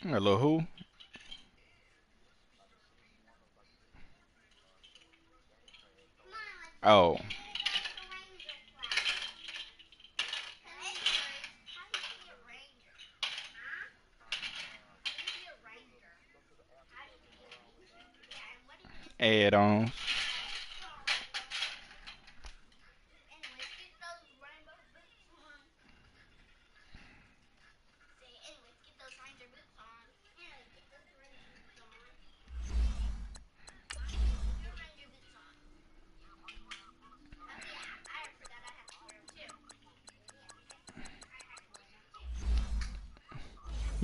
Hello, who? Oh, add-ons.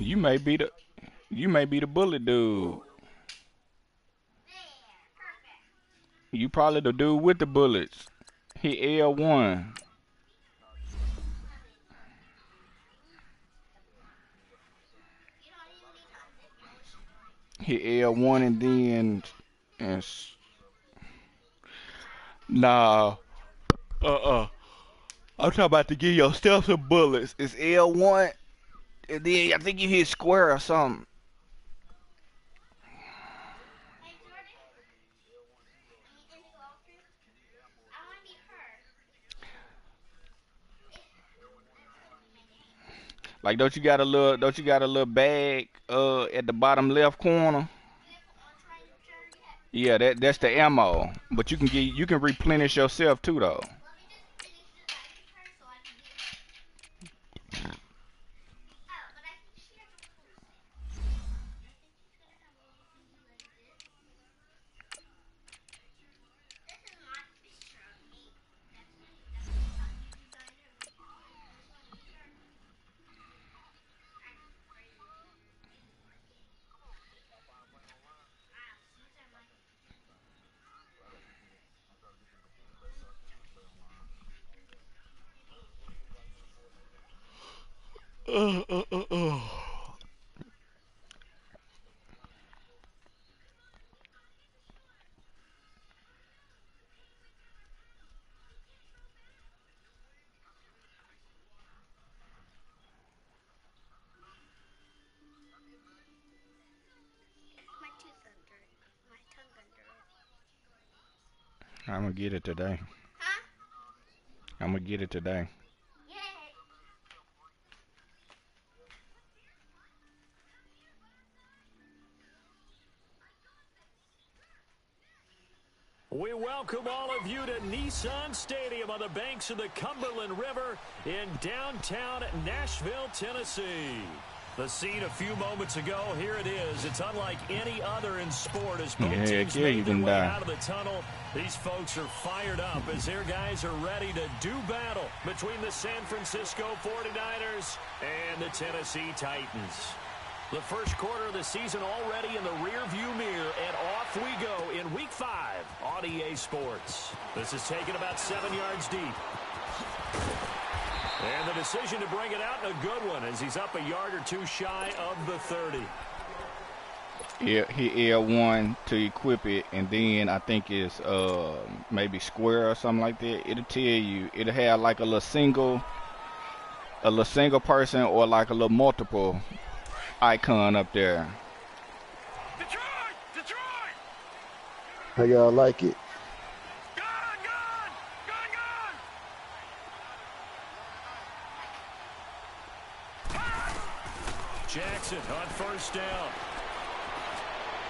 You may be the bullet dude. You probably the dude with the bullets. He L1. He L1 and then and nah. I'm talking about to give yourself some bullets. It's L1 and then I think you hit square or something. Like don't you got a little bag at the bottom left corner? Yeah, that's the ammo. But you can replenish yourself too though. Uh, uh, uh, uh. I'm gonna get it today. I'm gonna get it today. We welcome all of you to Nissan Stadium on the banks of the Cumberland River in downtown Nashville, Tennessee. The scene a few moments ago, here it is. It's unlike any other in sport as both teams make their way out of the tunnel. These folks are fired up as their guys are ready to do battle between the San Francisco 49ers and the Tennessee Titans. The first quarter of the season already in the rearview mirror, and off we go in Week 5 on EA Sports. This is taken about 7 yards deep. And the decision to bring it out in a good one as he's up a yard or two shy of the 30. Yeah, he L1 to equip it, and then I think it's maybe square or something like that. It'll tell you. It'll have like a little single person or like a little multiple icon up there. Detroit! Detroit! How y'all like it? Jackson on first down.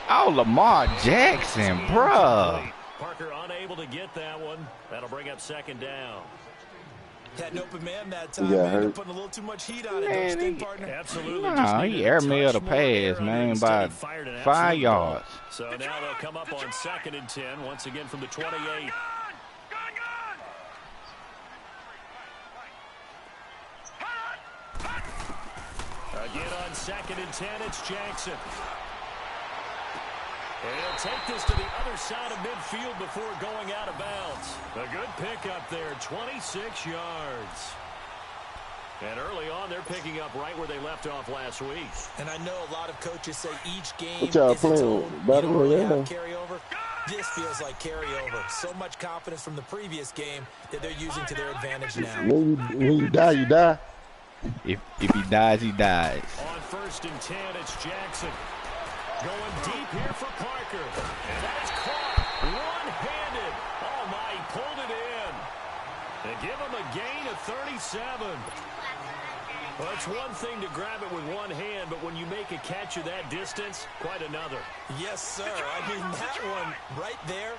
Oh, Lamar Jackson, bruh. Parker unable to get that one. That'll bring up second down. Had an open man that time, man. They're putting a little too much heat on it, don't you think, partner? Absolutely. Nah, he airmailed a pass, man, by 5 yards. So now they'll come up on 2nd and 10, once again from the 28. Again on 2nd and 10, it's Jackson. And he'll take this to the other side of midfield before going out of bounds. A good pickup there, 26 yards. And early on, they're picking up right where they left off last week. And I know a lot of coaches say each game What y'all is its playing? own. Battle You don't really have Royale? carryover. This feels like carryover. So much confidence from the previous game that they're using to their advantage now. When you die, you die. If he dies, he dies. On first and 10. It's Jackson. Going deep here for Parker. And that is caught one-handed. Oh, my, he pulled it in. They give him a gain of 37. Well, it's one thing to grab it with one hand, but when you make a catch of that distance, quite another. Yes, sir. I mean, that one right there,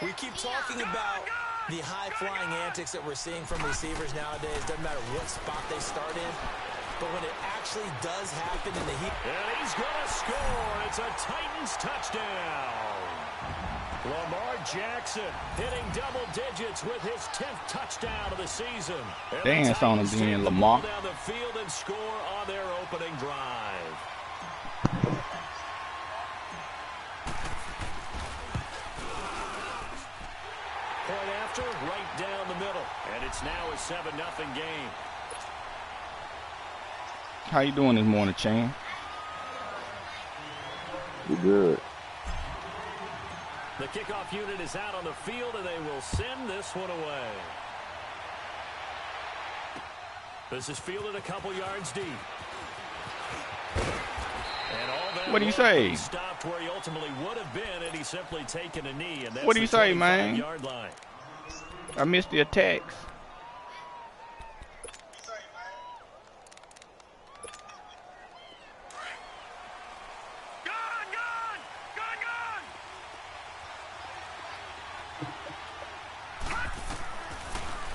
we keep talking about the high-flying antics that we're seeing from receivers nowadays. Doesn't matter what spot they start in. But when it actually does happen in the heat. And he's going to score. It's a Titans touchdown. Lamar Jackson hitting double digits with his 10th touchdown of the season. And dance on him then, Lamar. Down the field and score on their opening drive. Point after, right down the middle. And it's now a 7-0 game. How you doing this morning, Chan? You good? The kickoff unit is out on the field, and they will send this one away. This is fielded a couple yards deep. And all that what do you say? Stopped where he ultimately would have been, and he's simply taken a knee. And that's what do you say, man? Line. I missed the attacks.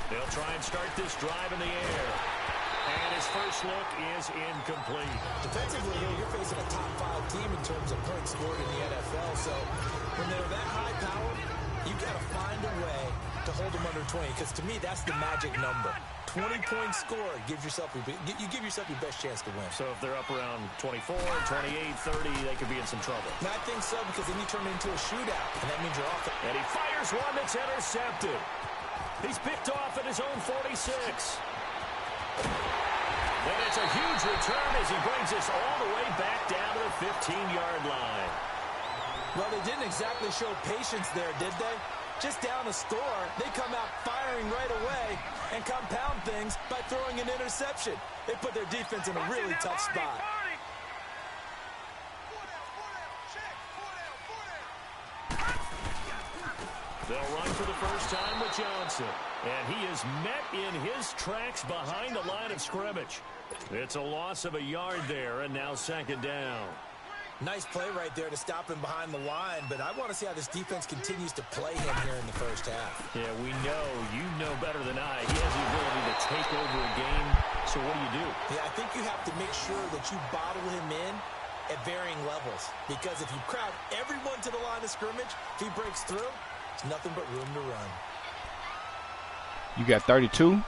They'll try and start this drive in the air. And his first look is incomplete. Defensively, you're facing a top-5 team in terms of points scored in the NFL. So when they're that high power, you've got to find a way to hold them under 20. Because to me, that's the magic number. 20 points scored gives yourself you give yourself your best chance to win. So if they're up around 24, 28, 30, they could be in some trouble. And I think so, because then you turn it into a shootout, and that means you're off. And he fires one that's intercepted. He's picked off at his own 46. And it's a huge return as he brings us all the way back down to the 15-yard line. Well, they didn't exactly show patience there, did they? Just down a score, they come out firing right away and compound things by throwing an interception. They put their defense in a really tough spot. They'll run for the first time with Johnson. And he is met in his tracks behind the line of scrimmage. It's a loss of a yard there, and now second down. Nice play right there to stop him behind the line, but I want to see how this defense continues to play him here in the first half. Yeah, we know. You know better than I. He has the ability to take over a game. So what do? Yeah, I think you have to make sure that you bottle him in at varying levels. Because if you crowd everyone to the line of scrimmage, if he breaks through, it's nothing but room to run. You got 32?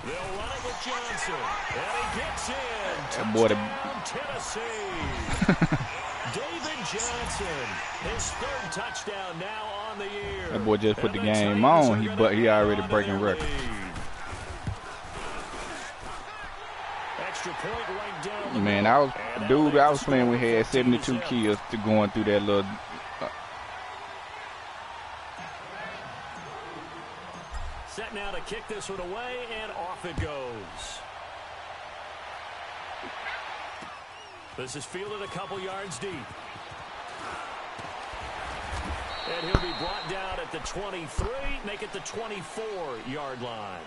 They'll run it with Johnson. And he gets in. That boy, Tennessee. David Johnson, his third touchdown now on the year. That boy just put the game on, but he already breaking records. Extra point right down. Man, I was playing with had 72 kills to going through that little. Set now to kick this one away, and off it goes. This is fielded a couple yards deep. And he'll be brought down at the 23, make it the 24-yard line.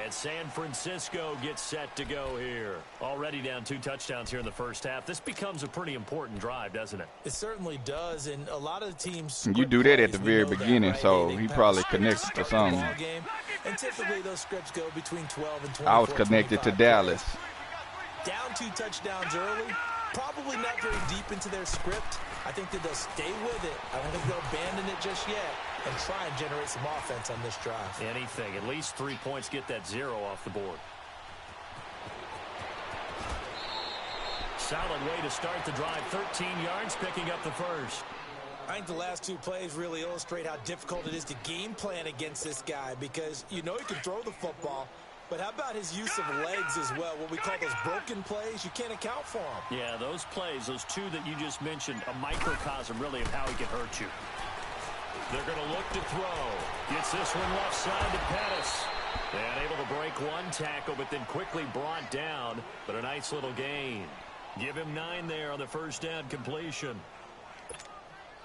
And San Francisco gets set to go here. Already down 2 touchdowns here in the first half. This becomes a pretty important drive, doesn't it? It certainly does, and a lot of the teams... You do that at the very beginning, right? So he probably connected to something. And typically those scripts go between 12 and 24. I was connected to Dallas. Down 2 touchdowns early. Probably not very deep into their script. I think that they'll stay with it. I don't think they'll abandon it just yet and try and generate some offense on this drive. Anything. At least 3 points, get that 0 off the board. Solid way to start the drive. 13 yards, picking up the first. I think the last 2 plays really illustrate how difficult it is to game plan against this guy because you know he can throw the football, But how about his use of legs as well? What we call those broken plays, you can't account for them. Yeah, those plays, those two that you just mentioned, a microcosm really of how he can hurt you. They're going to look to throw. Gets this one left side to Pettis. And able to break one tackle, but then quickly brought down. But a nice little gain. Give him 9 there on the first down completion.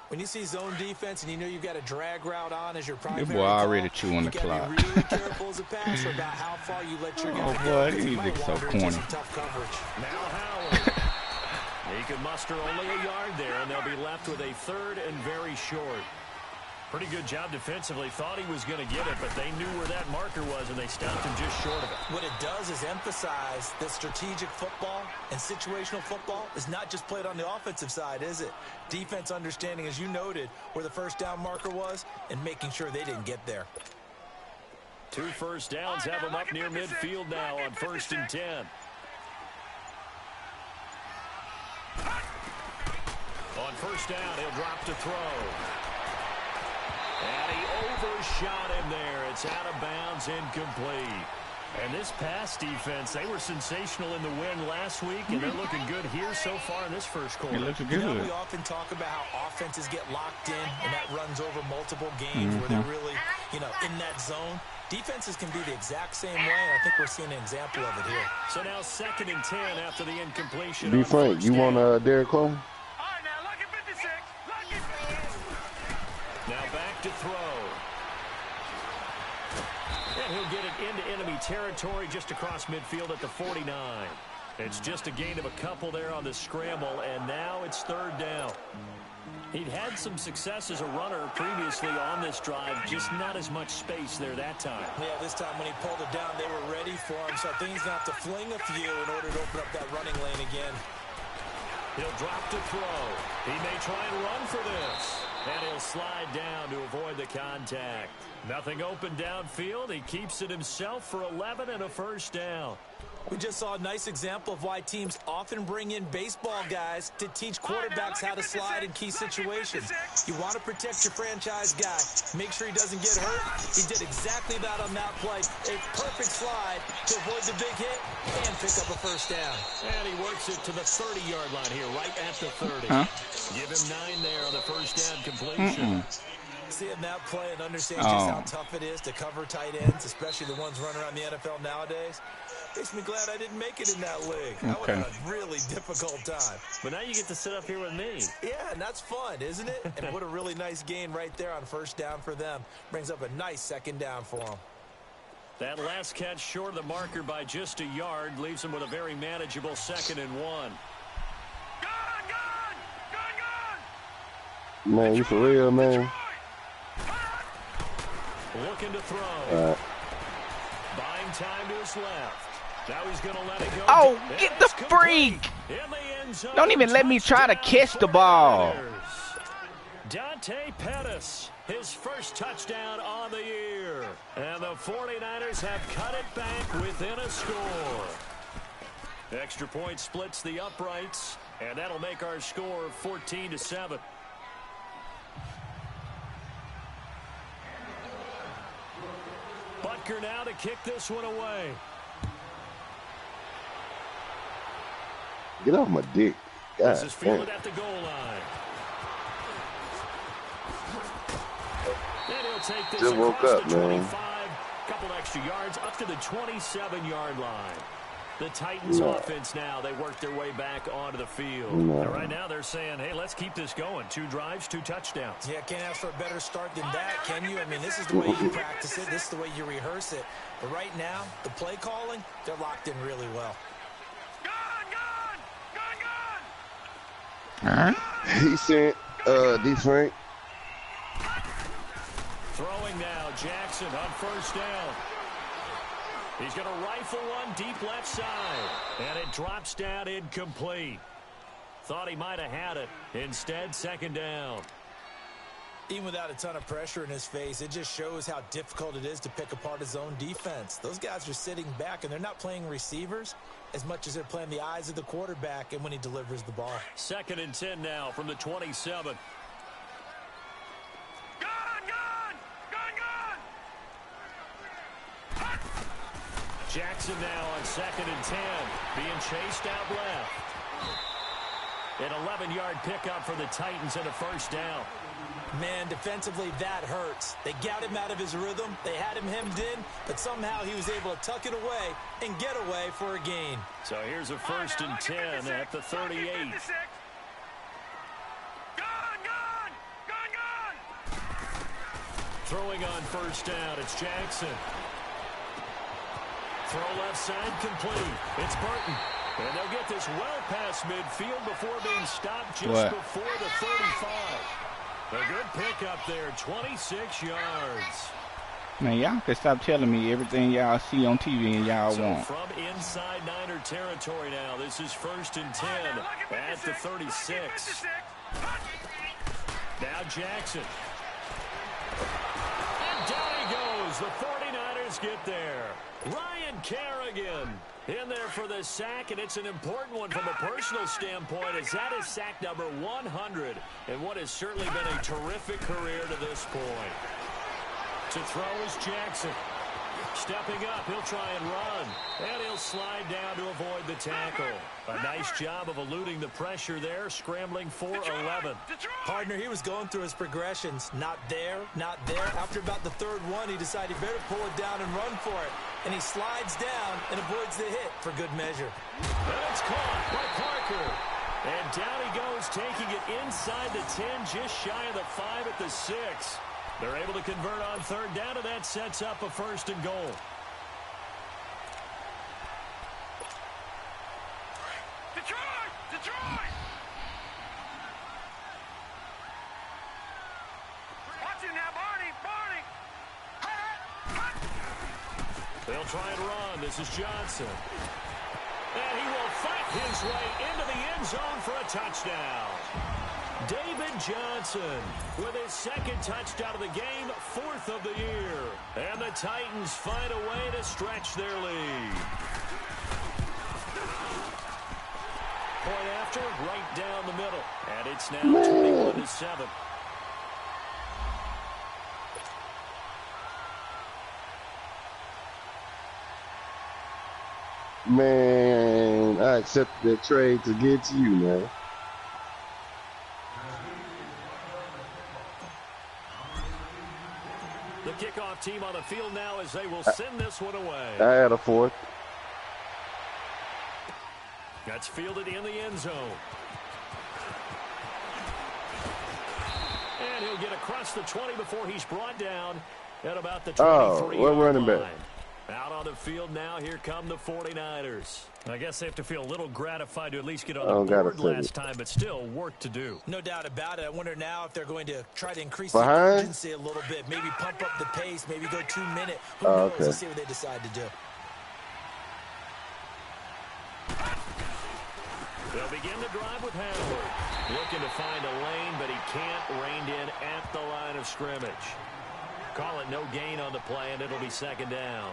When you see zone defense and you know you've got a drag route on as your primary This boy already chewing the you clock. You got to be really careful as a passer about how far you let your guy go. Boy, he looks so corny. Tough coverage. Now Howard. He can muster only a yard there, and they'll be left with a 3rd and very short. Pretty good job defensively. Thought he was going to get it, but they knew where that marker was, and they stopped him just short of it. What it does is emphasize that strategic football and situational football is not just played on the offensive side, is it? Defense understanding, as you noted, where the first down marker was and making sure they didn't get there. 2 first downs have them up near midfield now on 1st and 10. On first down, he'll drop to throw. And he overshot him there. It's out of bounds, incomplete. And this pass defense, they were sensational in the win last week, and they're looking good here so far in this first quarter. It looks good. You know, we often talk about how offenses get locked in, and that runs over multiple games where they're really, in that zone. Defenses can be the exact same way, and I think we're seeing an example of it here. So now 2nd and 10 after the incompletion. Be frank, you want Derek Cole? Now back to throw. And he'll get it into enemy territory just across midfield at the 49. It's just a gain of a couple there on the scramble, and now it's 3rd down. He'd had some success as a runner previously on this drive, just not as much space there that time. Yeah, this time when he pulled it down, they were ready for him, so I think he's going to have to fling a few in order to open up that running lane again. He'll drop to throw. He may try and run for this. And he'll slide down to avoid the contact. Nothing open downfield. He keeps it himself for 11 and a first down. We just saw a nice example of why teams often bring in baseball guys to teach quarterbacks how to slide in key situations. You want to protect your franchise guy. Make sure he doesn't get hurt. He did exactly that on that play. A perfect slide to avoid the big hit and pick up a first down. And he works it to the 30-yard line here, right at the 30. Give him 9 there on the first down completion. Seeing that play and understand just how tough it is to cover tight ends, especially the ones running around the NFL nowadays, makes me glad I didn't make it in that league. I would have a really difficult time. But now you get to sit up here with me. Yeah, and that's fun, isn't it? And what a really nice gain right there on first down for them. Brings up a nice 2nd down for them. That last catch short of the marker by just a yard leaves them with a very manageable 2nd and 1. Man, you for real, man? Looking to throw. Buying time to his left. Now he's going to let it go. Oh, get the freak! Don't even let me try to catch the ball. Dante Pettis, his first touchdown on the year. And the 49ers have cut it back within a score. Extra point splits the uprights, and that'll make our score 14-7. Butker now to kick this one away. Get off my dick. God, this is fielded at the goal line. And he'll take this just woke up, the 25, man. couple extra yards up to the 27-yard line. The Titans offense now, they work their way back onto the field. And right now they're saying, hey, let's keep this going. 2 drives, 2 touchdowns. Yeah, can't ask for a better start than that, can you? I mean, this is the way you practice it. This is the way you rehearse it. But right now, the play calling, they're locked in really well. All right. He sent D. Frank. Throwing now, Jackson on first down. He's going to rifle one deep left side. And it drops down incomplete. Thought he might have had it. Instead, 2nd down. Even without a ton of pressure in his face, it just shows how difficult it is to pick apart his own defense. Those guys are sitting back, and they're not playing receivers as much as they're playing the eyes of the quarterback and when he delivers the ball. 2nd and 10 now from the 27. Jackson now on 2nd and 10, being chased out left. An 11-yard pickup for the Titans and a first down. Man, defensively, that hurts. They got him out of his rhythm. They had him hemmed in, but somehow he was able to tuck it away and get away for a gain. So here's a 1st and 10 at the 38. Throwing on first down, it's Jackson. Throw left side complete. It's Burton. And they'll get this well past midfield before being stopped just before the 35. A good pickup there, 26 yards. Man, y'all can stop telling me everything y'all see on TV and y'all want. From inside Niner territory now, this is 1st and 10 at the 36. Now Jackson. And down he goes. The 49ers get there. Ryan Kerrigan in there for the sack, and it's an important one from a personal standpoint, as that is sack number 100 in what has certainly been a terrific career to this point. To throw is Jackson. Stepping up, he'll try and run, and he'll slide down to avoid the tackle. A nice job of eluding the pressure there, scrambling for 11. Partner, he was going through his progressions. Not there, not there. After about the 3rd one, he decided he better pull it down and run for it. And he slides down and avoids the hit for good measure. And it's caught by Parker. And down he goes, taking it inside the 10, just shy of the 5 at the 6. They're able to convert on 3rd down, and that sets up a 1st and goal. Detroit! Detroit! Watch him now, Barney! Barney! They'll try and run. This is Johnson. And he will fight his way into the end zone for a touchdown. David Johnson with his 2nd touchdown of the game, 4th of the year. And the Titans find a way to stretch their lead. Point after, right down the middle. And it's now 21-7. Man, I accepted that trade to get to you, man. The kickoff team on the field now as they will send this one away. I had a 4th. That's fielded in the end zone. And he'll get across the 20 before he's brought down at about the 23 what running back? line. Out on the field now, here come the 49ers. I guess they have to feel a little gratified to at least get on the board last time, but still work to do. No doubt about it. I wonder now if they're going to try to increase the urgency a little bit, maybe pump up the pace, maybe go 2-minute. Who knows? Let's see what they decide to do. They'll begin the drive with Howard. Looking to find a lane, but he can't. Reined in at the line of scrimmage. Call it no gain on the play, and it'll be 2nd down.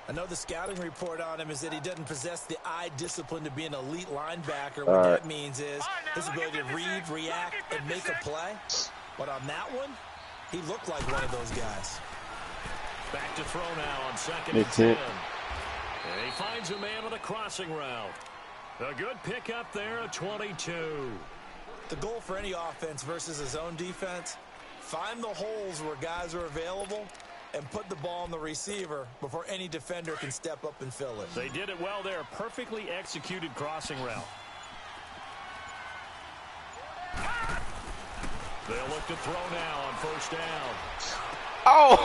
I know the scouting report on him is that he doesn't possess the eye discipline to be an elite linebacker. What that means is his ability to read, react, and make a play. But on that one, he looked like one of those guys. Back to throw now on 2nd and 10. And he finds a man with a crossing route. A good pickup there at 22. The goal for any offense versus his own defense, find the holes where guys are available and put the ball on the receiver before any defender can step up and fill it. They did it well there. Perfectly executed crossing route. They'll look to throw now on 1st down. Oh!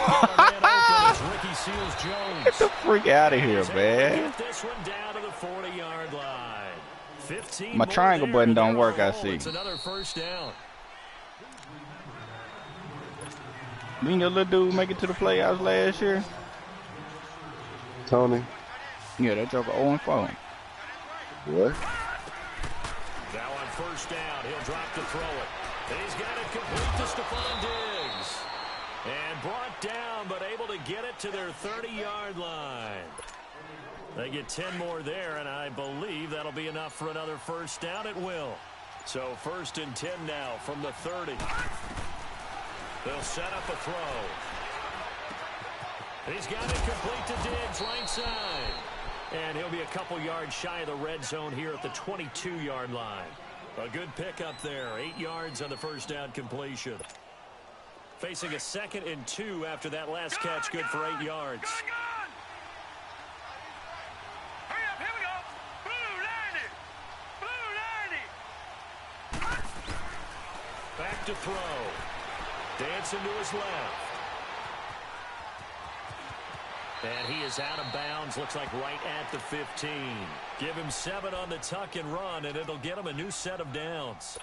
Ricky Seals-Jones. Get the freak out of here, man. Get this one down to the 40-yard line. 15 My triangle button don't work, I see. It's another 1st down. Didn't your little dude make it to the playoffs last year? Tony? Yeah, that joker 0-4. What? Now on 1st down, he'll drop to throw it. And he's got it complete to Stephon Diggs. And brought down, but able to get it to their 30-yard line. They get 10 more there, and I believe that'll be enough for another 1st down. It will. So 1st and 10 now from the 30. They'll set up a throw. He's got it complete to Diggs, right side. And he'll be a couple yards shy of the red zone here at the 22-yard line. A good pickup there. 8 yards on the first down completion. Facing a 2nd and 2 after that last catch, good for 8 yards. Hurry up, here we go. Blue 90. Back to throw. Dancing to his left. And he is out of bounds, looks like right at the 15. Give him 7 on the tuck and run, and it'll get him a new set of downs.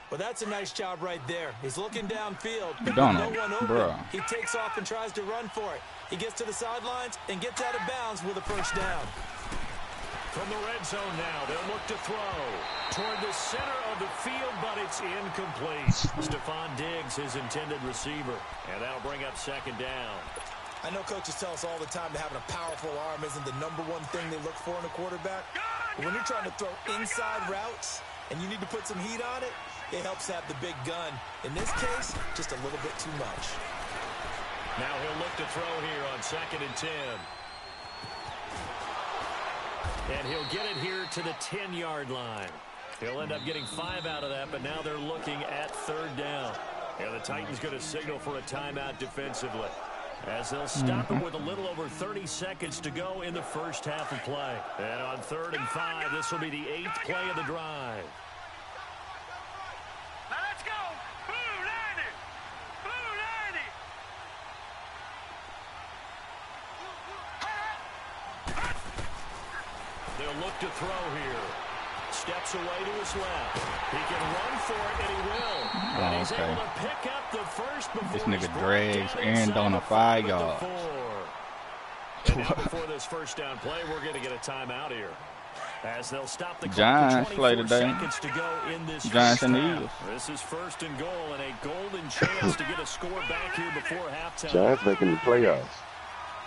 Well, that's a nice job right there. He's looking downfield, but with Donald, no one open, bruh. he takes off and tries to run for it. He gets to the sidelines and gets out of bounds with a first down. From the red zone now, they'll look to throw toward the center of the field, but it's incomplete. Stephon Diggs, his intended receiver, and that'll bring up 2nd down. I know coaches tell us all the time that having a powerful arm isn't the #1 thing they look for in a quarterback. But when you're trying to throw inside routes and you need to put some heat on it, it helps have the big gun. In this case, just a little bit too much. Now he'll look to throw here on 2nd and 10. And he'll get it here to the 10-yard line. He'll end up getting 5 out of that, but now they're looking at 3rd down. And the Titans going to signal for a timeout defensively, as they'll stop it with a little over 30 seconds to go in the first half of play. And on 3rd and 5, this will be the 8th play of the drive. Now let's go. Blue 90. Blue 90. They'll look to throw here. Steps away to his left. He can run for it, and he will. And he's able to pick up the first before This he's nigga brought drags down and inside on the a 5 5 yards. at the 4. And now before this first down play, we're going to get a timeout here, as they'll stop the clock Giants with play 24 today. seconds to go in this Giants first and the half. Eagles. This is 1st and goal, and a golden chance to get a score back here before halftime. Giants making the playoffs.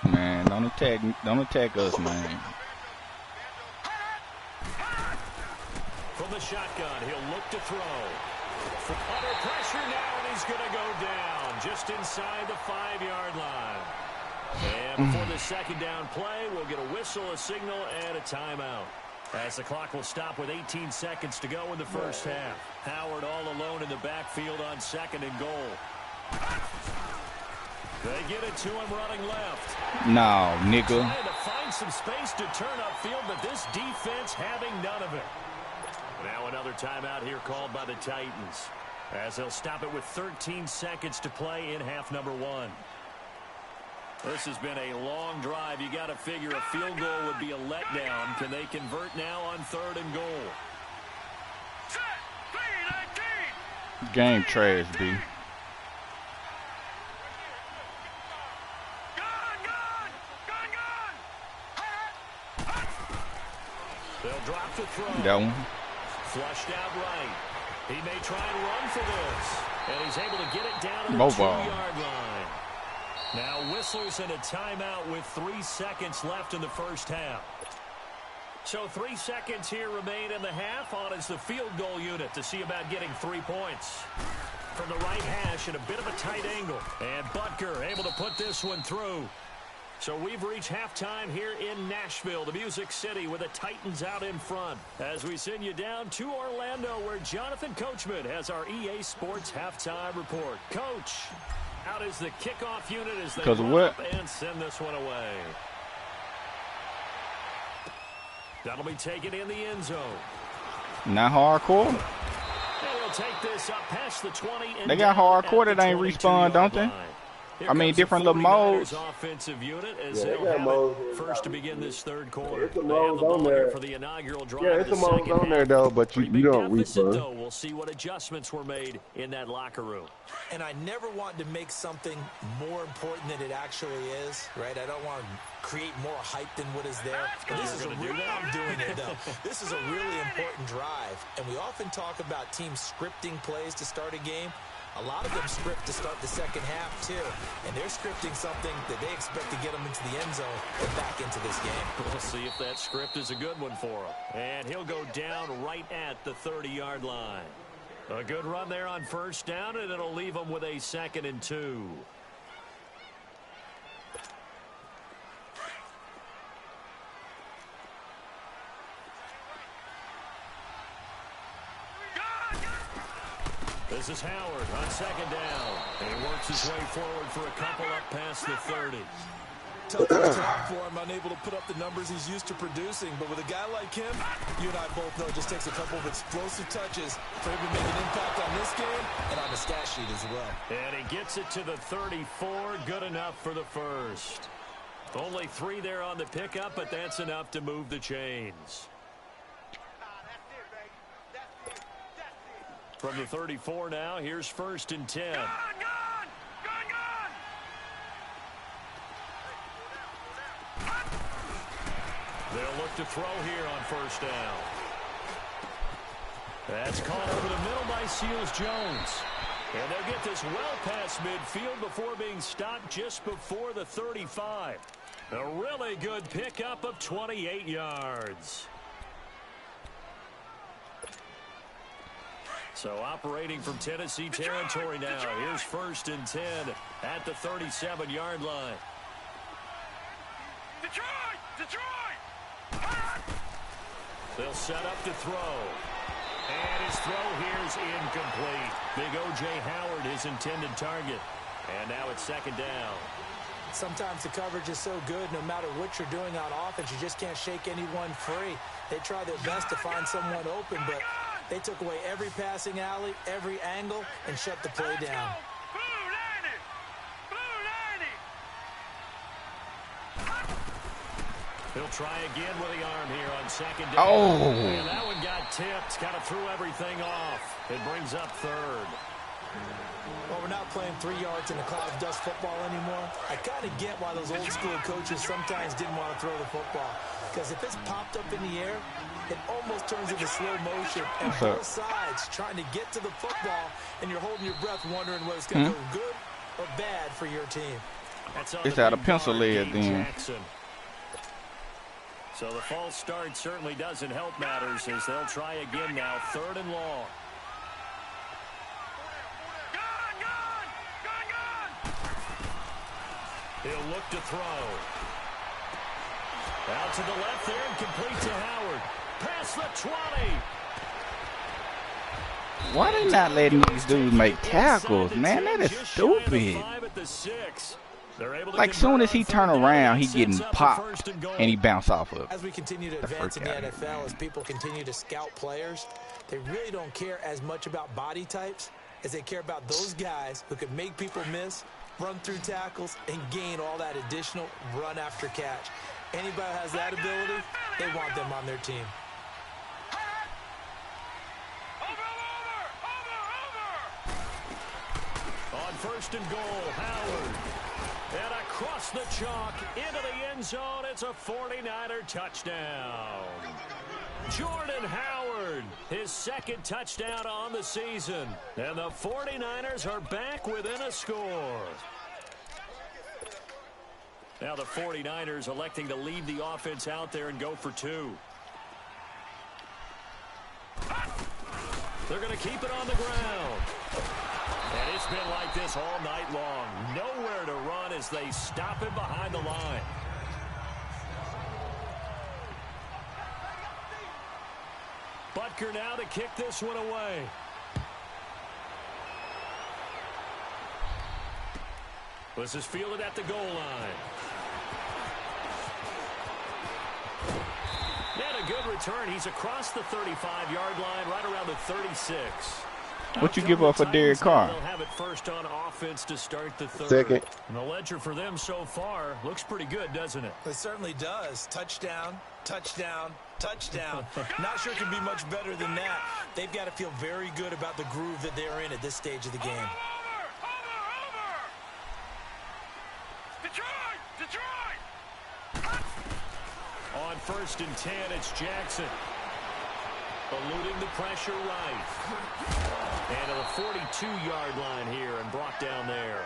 Man, don't attack us, man. From the shotgun, he'll look to throw. Under pressure now, and he's going to go down just inside the 5-yard line. And before the 2nd down play, we'll get a whistle, a signal, and a timeout, as the clock will stop with 18 seconds to go in the first half. Howard all alone in the backfield on 2nd and goal. They get it to him running left. No, nigga. Trying to find some space to turn upfield, but this defense having none of it. Now another timeout here called by the Titans, as they'll stop it with 13 seconds to play in half number 1. This has been a long drive. You got to figure a field goal would be a letdown. Can they convert now on 3rd and goal? Set. 3-19. Game trash, B. They'll drop the throw. That one. Flushed out right. He may try and run for this, and he's able to get it down to the Mobile. 2-yard line. Now whistles and a timeout with 3 seconds left in the first half. So 3 seconds here remain in the half. On is the field goal unit to see about getting 3 points. From the right hash at a bit of a tight angle. And Butker able to put this one through. So we've reached halftime here in Nashville, the Music City, with the Titans out in front, as we send you down to Orlando, where Jonathan Coachman has our EA Sports halftime report. Coach, out is the kickoff unit as they run up and send this one away. That'll be taken in the end zone. Not hardcore. And he'll take this up past the 20. And they got hardcore that ain't respawn, don't they? I mean, different little modes. Offensive unit as Yeah, they'll they got have modes. it first to begin this 3rd quarter. It's a They modes have the ball on here there. for the inaugural drive. Yeah, it's of a the modes second on there, half. though, but you Pretty big don't deficit, respawn. though. We'll see what adjustments were made in that locker room. And I never want to make something more important than it actually is, right? I don't want to create more hype than what is there. But this is I'm doing it, though. This is a really important drive. And we often talk about teams scripting plays to start a game. A lot of them script to start the second half, too. And they're scripting something that they expect to get them into the end zone and back into this game. We'll see if that script is a good one for him. And he'll go down right at the 30-yard line. A good run there on first down, and it'll leave him with a 2nd and 2. This is Howard on second down. And he works his way forward for a couple up past the 30. Tough first half for him, unable to put up the numbers he's used to producing. But with a guy like him, you and I both know it just takes a couple of explosive touches for him to make an impact on this game and on the stat sheet as well. And he gets it to the 34. Good enough for the first. Only 3 there on the pickup, but that's enough to move the chains. From the 34 now, here's 1st and 10. Gone! They'll look to throw here on 1st down. That's caught over the middle by Seals-Jones. And they'll get this well past midfield before being stopped just before the 35. A really good pickup of 28 yards. So operating from Tennessee territory now. Here's 1st and 10 at the 37-yard line. Detroit! They'll set up to throw. And his throw here is incomplete. Big O.J. Howard, his intended target. And now it's 2nd down. Sometimes the coverage is so good, no matter what you're doing on offense, you just can't shake anyone free. They try their best to find someone open, but they took away every passing alley, every angle, and shut the play down. He'll try again with the arm here on 2nd down. Oh! And that one got tipped. Kind of threw everything off. It brings up 3rd. Well, we're not playing 3 yards in a cloud of dust football anymore. I kind of get why those old school coaches sometimes didn't want to throw the football. Because if it's popped up in the air, it almost turns into slow motion. And both sides trying to get to the football, and you're holding your breath wondering whether it's going to go good or bad for your team. It's out of pencil lead then. Jackson. So the false start certainly doesn't help matters as they'll try again now. 3rd and long. He'll look to throw. Out to the left there and complete to Howard. Past the 20. Why they not letting these dudes make tackles, man? That is stupid. Like, soon as he turn around, he getting popped, and he bounce off of it. As we continue to advance in the NFL, as people continue to scout players, they really don't care as much about body types as they care about those guys who can make people miss, run through tackles, and gain all that additional run after catch. Anybody who has that ability, they want them on their team. On 1st and goal, Howard. And across the chalk, into the end zone, it's a 49er touchdown. Jordan Howard, his 2nd touchdown on the season. And the 49ers are back within a score. Now the 49ers electing to leave the offense out there and go for 2. They're going to keep it on the ground. And it's been like this all night long. Nowhere to run as they stop him behind the line. Butker now to kick this one away. This is fielded at the goal line. And a good return. He's across the 35-yard line, right around the 36. What you give up for Derek Carr? They'll have it first on offense to start the 3rd. 2nd. And the ledger for them so far looks pretty good, doesn't it? It certainly does. Touchdown, touchdown, touchdown. Not sure it can be much better than that. They've got to feel very good about the groove that they're in at this stage of the game. Detroit! On 1st and 10, it's Jackson. Eluding the pressure right. And to the 42-yard line here and brought down there.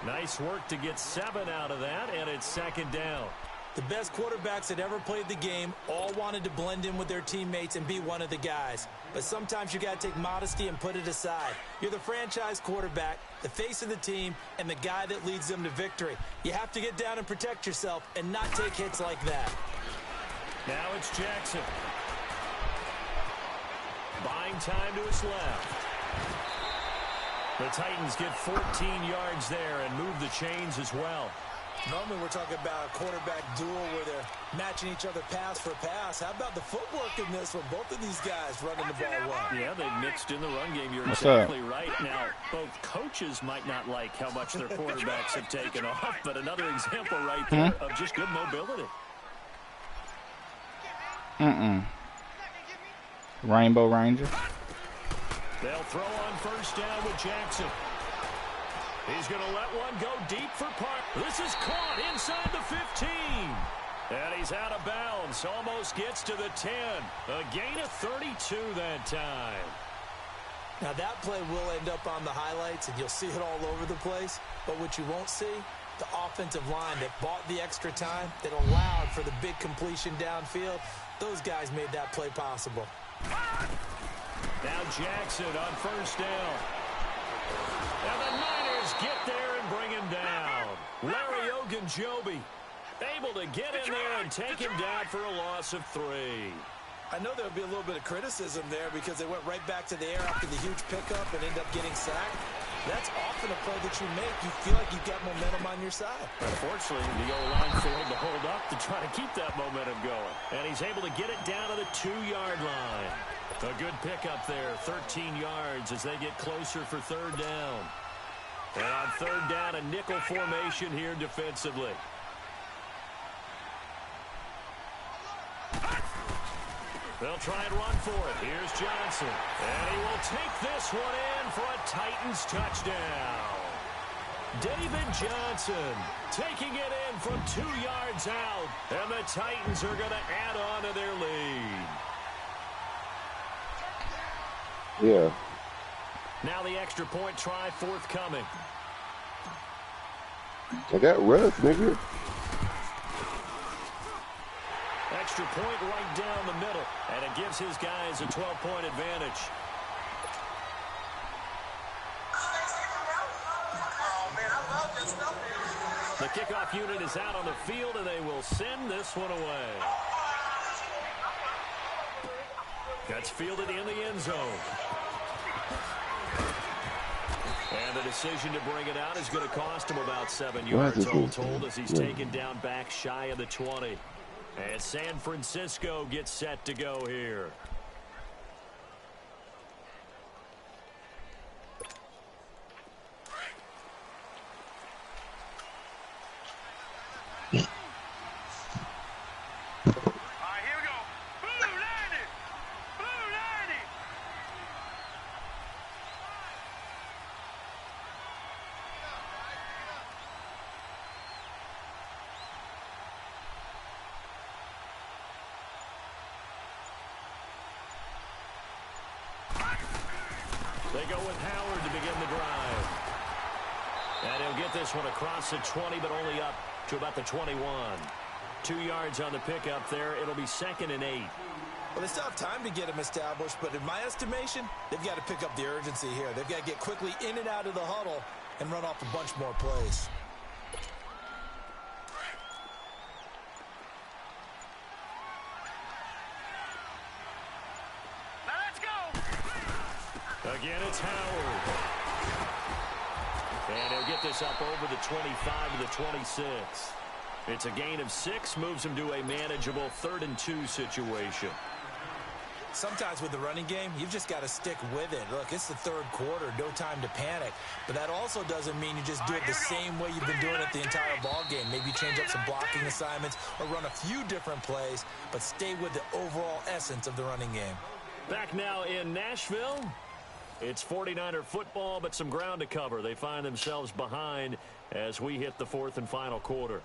Nice work to get 7 out of that, and it's 2nd down. The best quarterbacks that ever played the game all wanted to blend in with their teammates and be one of the guys. But sometimes you got to take modesty and put it aside. You're the franchise quarterback, the face of the team, and the guy that leads them to victory. You have to get down and protect yourself and not take hits like that. Now it's Jackson. Buying time to his left. The Titans get 14 yards there and move the chains as well. Normally we're talking about a quarterback duel where they're matching each other pass for pass. How about the footwork in this one? Both of these guys running the ball well. Yeah, they've mixed in the run game. You're What's exactly up? right. Now, both coaches might not like how much their quarterbacks have taken off, but another example right there of just good mobility. Rainbow Ranger. They'll throw on first down with Jackson. He's going to let one go deep for Park. This is caught inside the 15. And he's out of bounds. Almost gets to the 10. A gain of 32 that time. Now that play will end up on the highlights, and you'll see it all over the place. But what you won't see, the offensive line that bought the extra time, that allowed for the big completion downfield, those guys made that play possible. Now Jackson on first down. And the Niners get there and bring him down. Larry Ogunjobi able to get in there and take him down for a loss of 3. I know there'll be a little bit of criticism there because they went right back to the air after the huge pickup and end up getting sacked. That's often a play that you make. You feel like you've got momentum on your side. Unfortunately, the O-line failed to hold up to try to keep that momentum going. And he's able to get it down to the 2-yard line. A good pickup there, 13 yards as they get closer for third down. And on third down, a nickel formation here defensively. They'll try and run for it. Here's Johnson. And he will take this one in for a Titans touchdown. David Johnson taking it in from 2 yards out. And the Titans are going to add on to their lead. Yeah. Now the extra point try forthcoming. I got rough, nigga. Extra point right down the middle, and it gives his guys a 12-point advantage. The kickoff unit is out on the field, and they will send this one away. That's fielded in the end zone. And the decision to bring it out is going to cost him about 7 yards all told as he's taken down back shy of the 20. And San Francisco gets set to go here. They go with Howard to begin the drive. And he'll get this one across the 20, but only up to about the 21. 2 yards on the pickup there. It'll be 2nd and 8. Well, they still have time to get him established, but in my estimation, they've got to pick up the urgency here. They've got to get quickly in and out of the huddle and run off a bunch more plays. Again, it's Howard. And he'll get this up over the 25 to the 26. It's a gain of 6, moves him to a manageable 3rd and 2 situation. Sometimes with the running game, you've just got to stick with it. Look, it's the 3rd quarter, no time to panic. But that also doesn't mean you just do it the same way you've been doing it the entire ball game. Maybe change up some blocking assignments or run a few different plays, but stay with the overall essence of the running game. Back now in Nashville. It's 49er football, but some ground to cover. They find themselves behind as we hit the 4th and final quarter.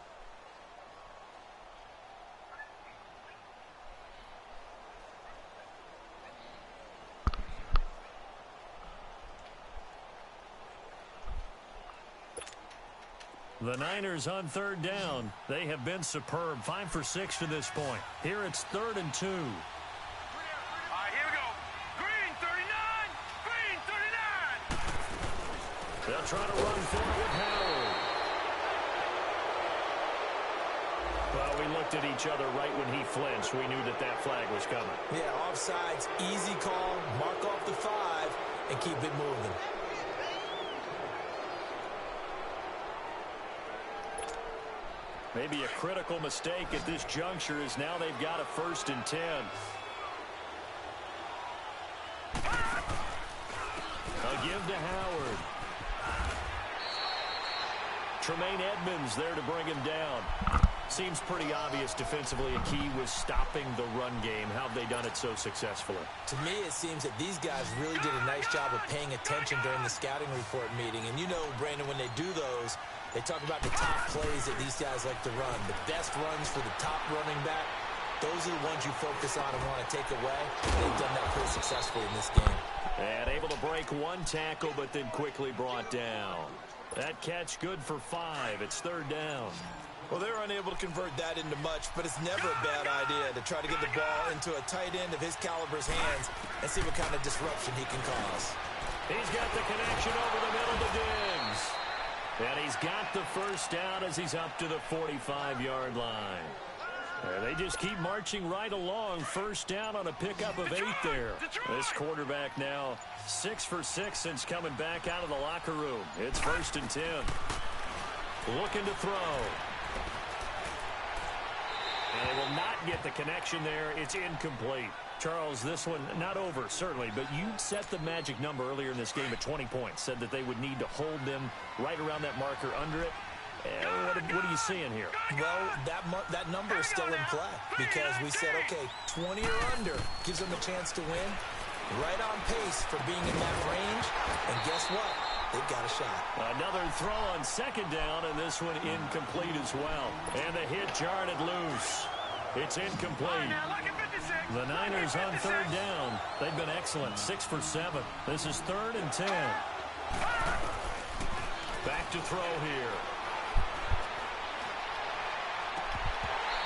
The Niners on 3rd down. They have been superb. 5 for 6 to this point. Here it's 3rd and 2. They'll try to run for it with Howard. Well, we looked at each other right when he flinched. We knew that that flag was coming. Yeah, offsides, easy call, mark off the 5, and keep it moving. Maybe a critical mistake at this juncture as now they've got a 1st and 10. A give to Howard. Tremaine Edmonds there to bring him down. Seems pretty obvious defensively a key was stopping the run game. How have they done it so successfully? To me, it seems that these guys really did a nice job of paying attention during the scouting report meeting. And you know, Brandon, when they do those, they talk about the top plays that these guys like to run. The best runs for the top running back, those are the ones you focus on and want to take away. They've done that pretty successfully in this game. And able to break one tackle, but then quickly brought down. That catch good for 5. It's 3rd down. Well, they were unable to convert that into much, but it's never a bad idea to try to get the ball into a tight end of his caliber's hands and see what kind of disruption he can cause. He's got the connection over the middle to Diggs. And he's got the 1st down as he's up to the 45-yard line. They just keep marching right along. 1st down on a pickup of 8 there. This quarterback now 6 for 6 since coming back out of the locker room. It's 1st and 10. Looking to throw. And they will not get the connection there. It's incomplete. Charles, this one not over, certainly, but you set the magic number earlier in this game at 20 points. Said that they would need to hold them right around that marker under it. What are you seeing here? Well, that number is still in play because we said, okay, 20 or under gives them a chance to win. Right on pace for being in that range. And guess what? They've got a shot. Another throw on 2nd down, and this one incomplete as well. And the hit jarred it loose. It's incomplete. The Niners on 3rd down. They've been excellent. 6 for 7. This is 3rd and 10. Back to throw here.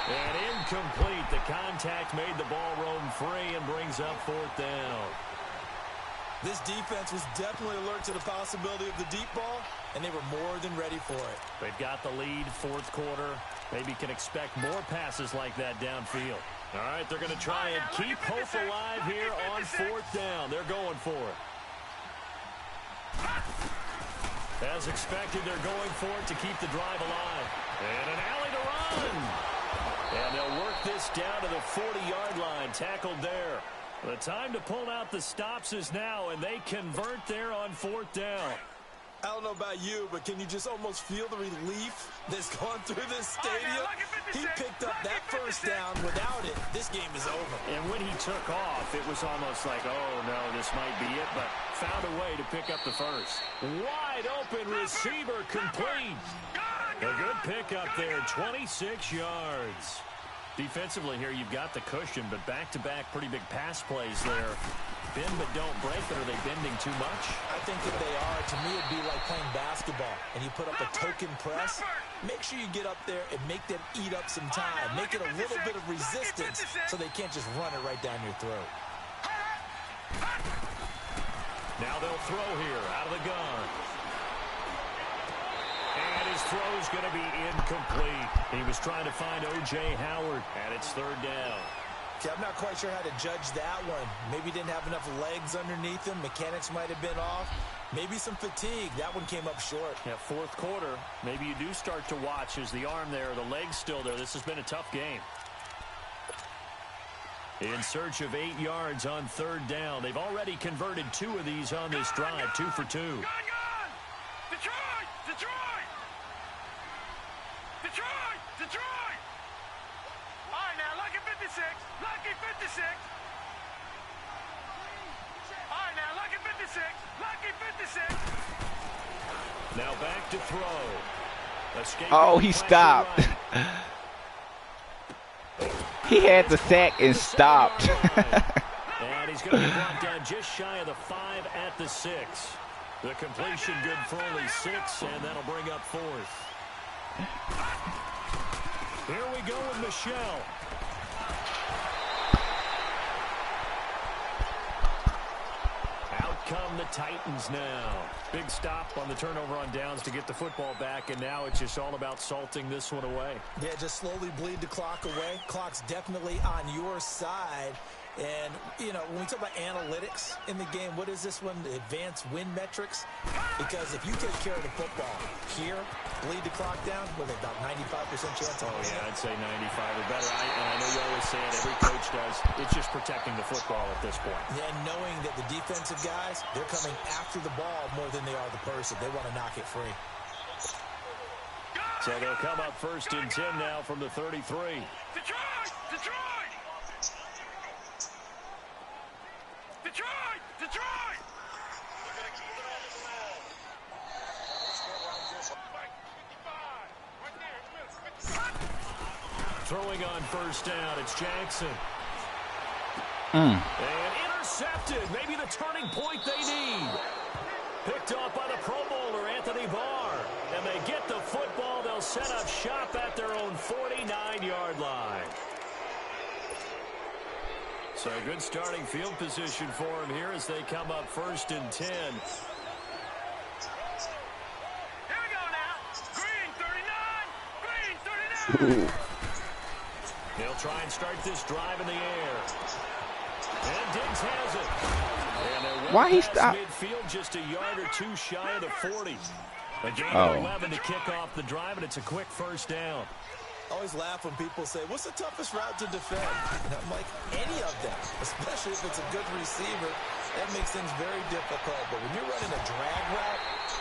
And incomplete. The contact made the ball roam free and brings up 4th down. This defense was definitely alert to the possibility of the deep ball, and they were more than ready for it. They've got the lead, 4th quarter. Maybe can expect more passes like that downfield. All right, they're going to try and keep hope alive here on 4th down. They're going for it. As expected, they're going for it to keep the drive alive. And an alley to run. And they'll work this down to the 40-yard line. Tackled there. The time to pull out the stops is now, and they convert there on 4th down. I don't know about you, but can you just almost feel the relief that's gone through this stadium? He picked up that 1st down. Without it, this game is over. And when he took off, it was almost like, oh, no, this might be it, but found a way to pick up the 1st. Wide open receiver complete. A good pickup there, 26 yards. Defensively here, you've got the cushion, but back-to-back pretty big pass plays there. Bend but don't break, but are they bending too much? I think that they are. To me, it'd be like playing basketball, and you put up a token press. Make sure you get up there and make them eat up some time. Make it a little bit of resistance so they can't just run it right down your throat. Now they'll throw here out of the gun. And his throw's going to be incomplete. He was trying to find O.J. Howard, and it's 3rd down. Okay, I'm not quite sure how to judge that one. Maybe didn't have enough legs underneath him. Mechanics might have been off. Maybe some fatigue. That one came up short. Yeah, 4th quarter. Maybe you do start to watch as the arm there, the leg's still there. This has been a tough game. In search of 8 yards on 3rd down. They've already converted 2 of these on this drive, 2 for 2. Detroit! Detroit! Detroit! Detroit! All right, now, lucky 56. Lucky 56. All right, now, lucky 56. Lucky 56. Now back to throw. Escaping Oh, he stopped. right. He had the sack and stopped. And he's going to be brought down just shy of the 5 at the 6. The completion good for only 6, and that'll bring up 4th. Here we go with Michelle. Out come the Titans now. Big stop on the turnover on downs to get the football back, and now it's just all about salting this one away. Yeah, just slowly bleed the clock away. Clock's definitely on your side. And, you know, when we talk about analytics in the game, what is this one? The advanced win metrics? Because if you take care of the football here, bleed the clock down, what are they, about 95% chance of winning? Yeah, I'd say 95 or better. And I know you always say it, every coach does. It's just protecting the football at this point. And knowing that the defensive guys, they're coming after the ball more than they are the person. They want to knock it free. So they'll come up 1st and 10 now from the 33. Detroit! Detroit! Detroit! Detroit! Throwing on 1st down, it's Jackson. Mm. And intercepted. Maybe the turning point they need. Picked off by the Pro Bowler, Anthony Barr. And they get the football. They'll set up shop at their own 49-yard line. So a good starting field position for him here as they come up 1st and 10. Here we go now. Green 39. Green 39. They'll try and start this drive in the air. And Diggs has it. And Why he stopped? Midfield just a yard or two shy of the 40. A gain Oh. of 11 to kick off the drive, and it's a quick 1st down. I always laugh when people say, what's the toughest route to defend? And I'm like, any of them, especially if it's a good receiver. That makes things very difficult. But when you're running a drag route,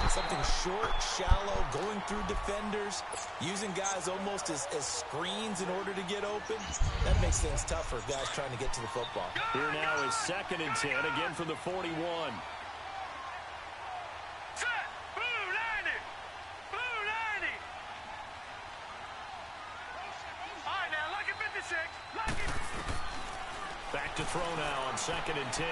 something short, shallow, going through defenders, using guys almost as screens in order to get open, that makes things tough for guys trying to get to the football. Here now is 2nd and 10, again from the 41. Set. Blue 90. Blue 90. All right, now, lucky 56. Lucky. Back to throw now on 2nd and 10.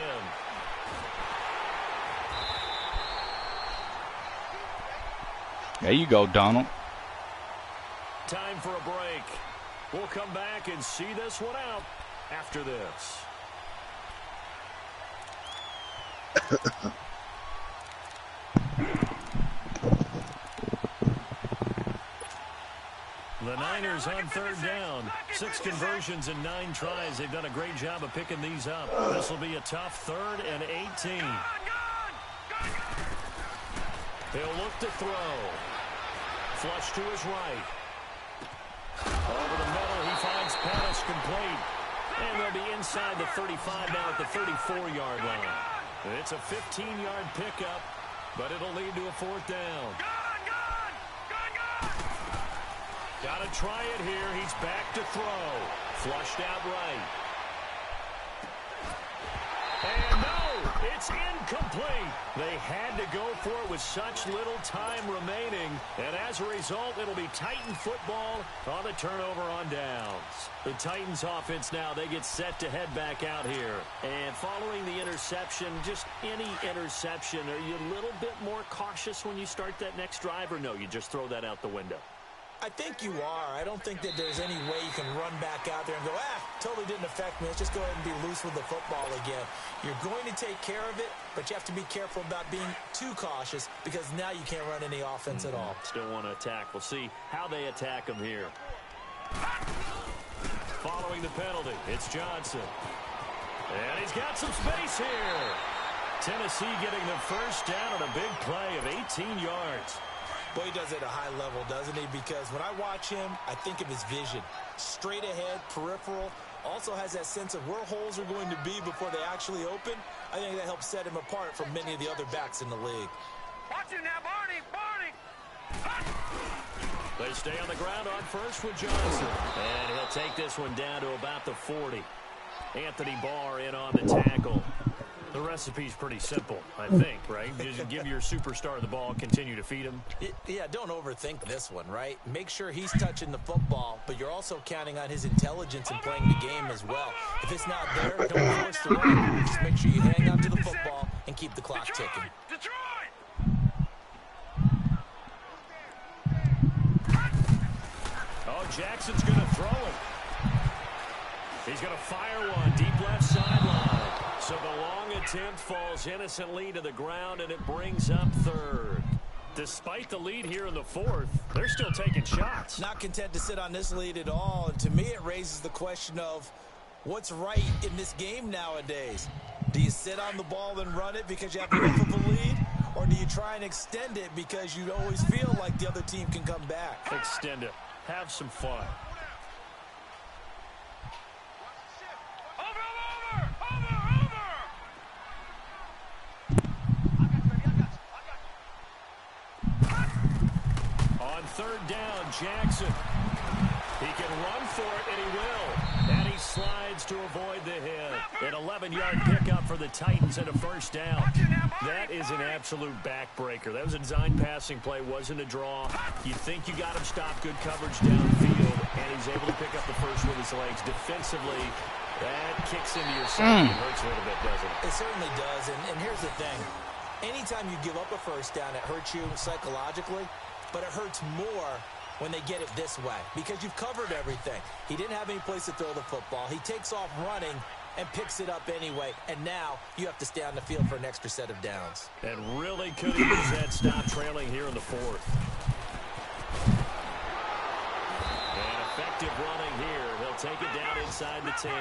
There you go, Donald. Time for a break. We'll come back and see this one out after this. The Niners on 3rd down. 6 conversions and 9 tries. They've done a great job of picking these up. This will be a tough 3rd and 18. He'll look to throw. Flush to his right. Over the middle, he finds Pettis complete. And they'll be inside the 35 now at the 34-yard line. It's a 15-yard pickup, but it'll lead to a 4th down. Got to try it here. He's back to throw. Flushed out right. And no, it's incomplete. They had to go for it with such little time remaining. And as a result, it'll be Titan football on the turnover on downs. The Titans offense now, they get set to head back out here. And following the interception, just any interception, are you a little bit more cautious when you start that next drive? Or no, you just throw that out the window? I think you are. I don't think that there's any way you can run back out there and go, totally didn't affect me. Let's just go ahead and be loose with the football again. You're going to take care of it, but you have to be careful about being too cautious because now you can't run any offense at all. Still want to attack. We'll see how they attack them here. Following the penalty, it's Johnson. And he's got some space here. Tennessee getting the 1st down on a big play of 18 yards. Boy, he does it at a high level, doesn't he? Because when I watch him, I think of his vision. Straight ahead, peripheral. Also has that sense of where holes are going to be before they actually open. I think that helps set him apart from many of the other backs in the league. Watch it now, Barney. Barney. They stay on the ground on 1st with Johnson. And he'll take this one down to about the 40. Anthony Barr in on the tackle. The recipe's pretty simple, I think, right? Just give your superstar the ball, continue to feed him. Yeah, don't overthink this one, right? Make sure he's touching the football, but you're also counting on his intelligence in playing the game as well. If it's not there, don't force the run. Just make sure you hang on to the football and keep the clock ticking. Detroit! Oh, Jackson's going to throw it. He's going to fire one deep left sideline. So the long attempt falls innocently to the ground, and it brings up 3rd. Despite the lead here in the 4th, they're still taking shots. Not content to sit on this lead at all, and to me it raises the question of what's right in this game nowadays? Do you sit on the ball and run it because you have enough of a lead? Or do you try and extend it because you always feel like the other team can come back? Extend it. Have some fun. On third down, Jackson. He can run for it, and he will. And he slides to avoid the hit. An 11-yard pickup for the Titans and a first down. That is an absolute backbreaker. That was a design passing play, wasn't a draw. You think you got him stopped, good coverage downfield, and he's able to pick up the first with his legs. Defensively, that kicks into your side. It hurts a little bit, doesn't it? It certainly does, and here's the thing. Anytime you give up a first down, it hurts you psychologically, but it hurts more when they get it this way because you've covered everything. He didn't have any place to throw the football. He takes off running and picks it up anyway, and now you have to stay on the field for an extra set of downs. And really could have used that stop trailing here in the fourth. And effective running here. He'll take it down inside the 10.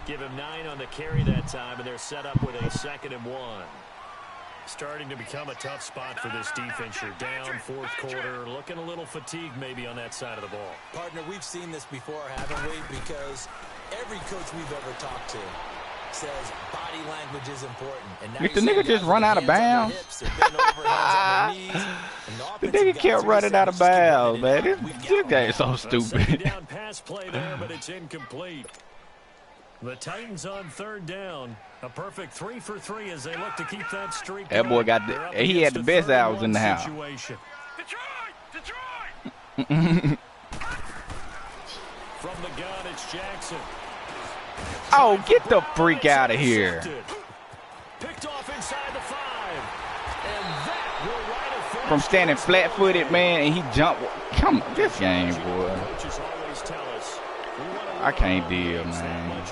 Give him 9 on the carry that time, and they're set up with a 2nd and 1. Starting to become a tough spot for this defense. You're down fourth quarter, looking a little fatigued maybe on that side of the ball. Partner, we've seen this before, haven't we? Because every coach we've ever talked to says body language is important. And now If the nigga just run out of bounds. The nigga kept running out of bounds, man. This guy is so stupid. Down pass play there, but it's incomplete. The Titans on third down. A perfect 3 for 3 as they look to keep that streak going. That boy got he had the best hours in the house. Detroit! From the gun, it's Jackson. Oh, get the freak out of here. Picked off inside the 5. And that will right a finish. From standing flat-footed, man, and he jumped. Come on, this game, boy. Coaches always tell us, I can't deal, man.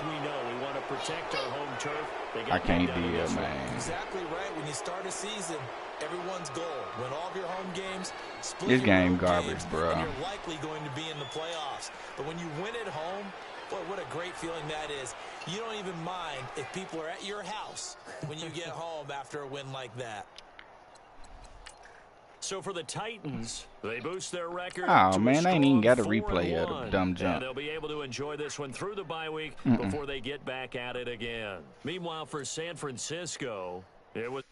protect our home turf. I can't deal, man. Exactly right. When you start a season, everyone's goal, win all of your home games, split This your game road garbage, games, bro. and you're likely going to be in the playoffs. But when you win at home, boy, what a great feeling that is. You don't even mind if people are at your house when you get home after a win like that. So for the Titans, they boost their record. Oh, man, I ain't even got a 4-1. replay of the dumb jump. And they'll be able to enjoy this one through the bye week before they get back at it again. Meanwhile, for San Francisco, it was